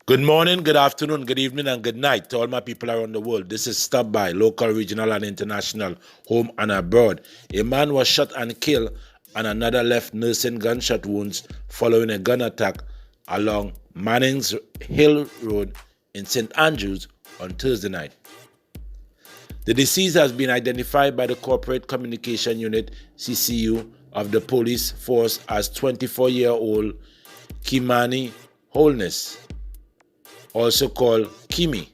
Good morning, good afternoon, good evening, and good night to all my people around the world. This is Stop By, local, regional, and international, home and abroad. A man was shot and killed, and another left nursing gunshot wounds following a gun attack along Mannings Hill Road in St. Andrews on Thursday night. The deceased has been identified by the Corporate Communication Unit, CCU, of the police force as 24-year-old Kimani Holness, also called Kimmy,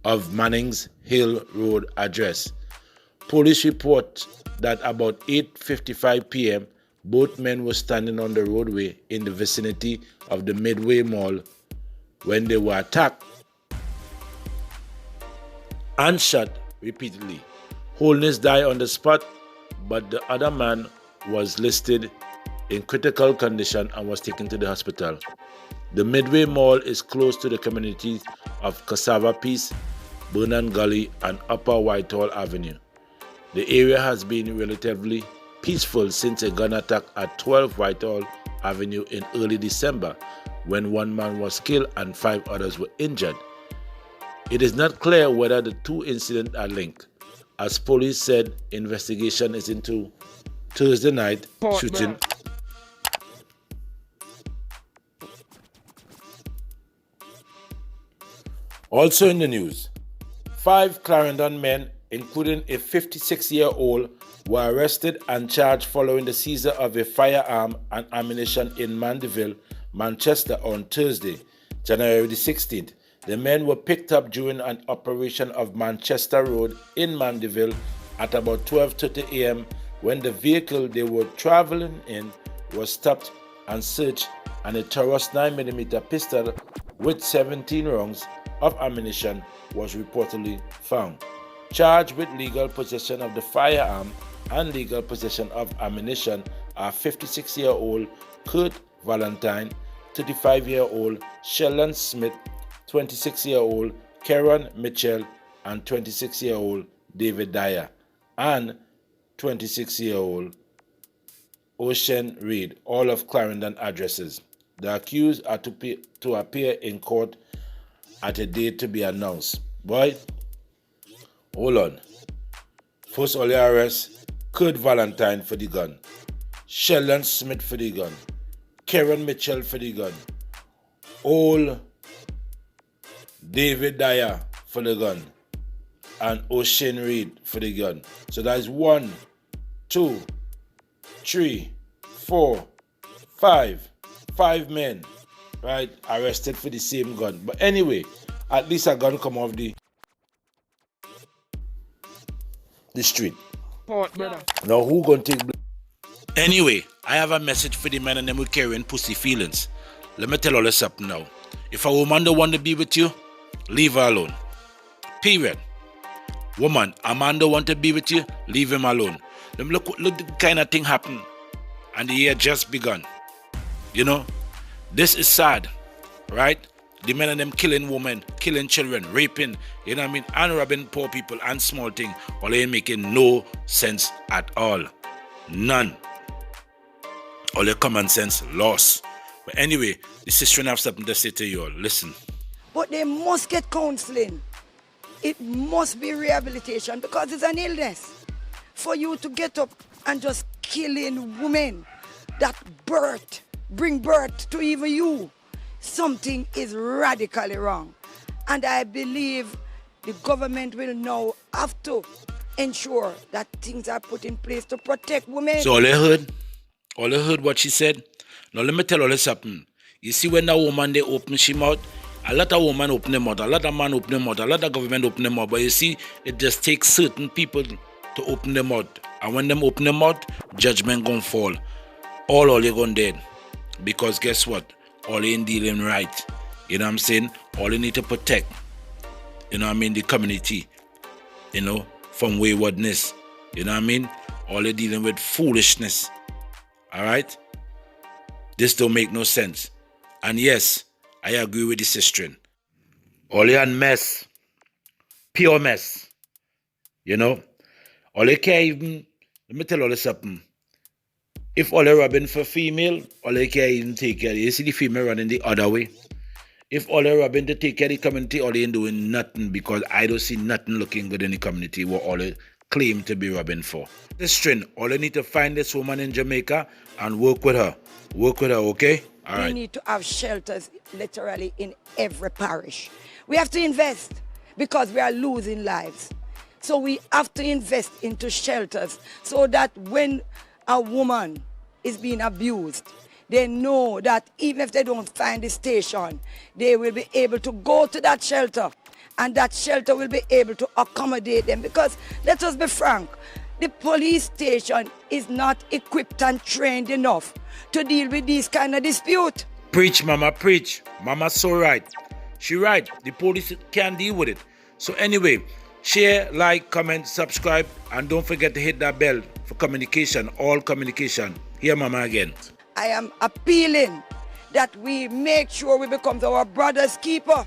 of Mannings Hill Road address. Police report that about 8:55 p.m., both men were standing on the roadway in the vicinity of the Midway Mall when they were attacked and shot repeatedly. Holness died on the spot, but the other man was listed in critical condition and was taken to the hospital. The Midway Mall is close to the communities of Cassava Peace, Burnham Gully, and Upper Whitehall Avenue. The area has been relatively peaceful since a gun attack at 12 Whitehall Avenue in early December, when one man was killed and 5 others were injured. It is not clear whether the two incidents are linked. As police said, investigation is into Thursday night shooting. Also in the news, 5 Clarendon men, including a 56-year-old, were arrested and charged following the seizure of a firearm and ammunition in Mandeville, Manchester on Thursday, January the 16th. The men were picked up during an operation of Manchester Road in Mandeville at about 12:30 a.m. when the vehicle they were traveling in was stopped and searched, and a Taurus 9mm pistol with 17 rounds of ammunition was reportedly found. Charged with legal possession of the firearm and legal possession of ammunition are 56-year-old Kurt Valentine, 35-year-old Sheldon Smith, 26-year-old Karen Mitchell, and 26-year-old David Dyer, and 26-year-old Ocean Reed, all of Clarendon addresses. The accused are to appear in court at a date to be announced. Boy, hold on. First only arrest Kurt Valentine for the gun, Sheldon Smith for the gun, Karen Mitchell for the gun, old David Dyer for the gun, and Ocean Reed for the gun. So that is 1, 2, 3, 4, 5. 5 men, right, arrested for the same gun. But anyway, at least a gun come off the street. Now who gonna take blame? Anyway, I have a message for the men and them who carrying pussy feelings. Let me tell all this up now. If a woman don't want to be with you, leave her alone. Period. Woman, a man don't want to be with you, leave him alone. Look the kind of thing happen, and the year just begun. You know, this is sad, right? The men and them killing women, killing children, raping, you know what I mean, and robbing poor people and small thing. All they ain't making no sense at all. None. All your common sense lost. But anyway, the sister have something to say to you all. Listen. But they must get counseling. It must be rehabilitation because it's an illness. For you to get up and just killing women that bring birth to even you, something is radically wrong. And I believe the government will now have to ensure that things are put in place to protect women. So all I heard what she said. Now let me tell you something. You see when that woman they open she mouth, a lot of women open their mouth, a lot of men open their mouth, a lot of government open their mouth, but you see it just takes certain people to open their mouth. And when them open their mouth, judgment gonna fall. All you gonna dead. Because guess what? All ain't dealing right. You know what I'm saying? All you need to protect, you know what I mean, the community, you know, from waywardness. You know what I mean? All you're dealing with foolishness. Alright? This don't make no sense. And yes, I agree with the sister. All you and mess. Pure mess. You know? All you can't even, let me tell you something. If all you're robbing for female, all you can't even take care. You see the female running the other way. if all they're robbing to take care of the community, all they ain't doing nothing, because I don't see nothing looking good in the community what all they claim to be robbing for. This string, all they need to find this woman in Jamaica and work with her. Work with her, okay? All right. We need to have shelters literally in every parish. We have to invest because we are losing lives. So we have to invest into shelters so that when a woman is being abused, they know that even if they don't find the station, they will be able to go to that shelter, and that shelter will be able to accommodate them. Because let us be frank, the police station is not equipped and trained enough to deal with these kind of dispute. Preach, Mama, preach. Mama's so right. She right. The police can't deal with it. So anyway, share, like, comment, subscribe, and don't forget to hit that bell for communication, all communication. Here, Mama, again. I am appealing that we make sure we become our brother's keeper.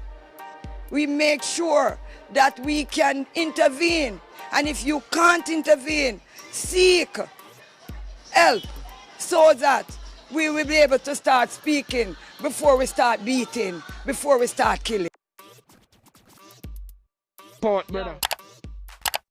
We make sure that we can intervene. And if you can't intervene, seek help so that we will be able to start speaking before we start beating, before we start killing. Port, brother.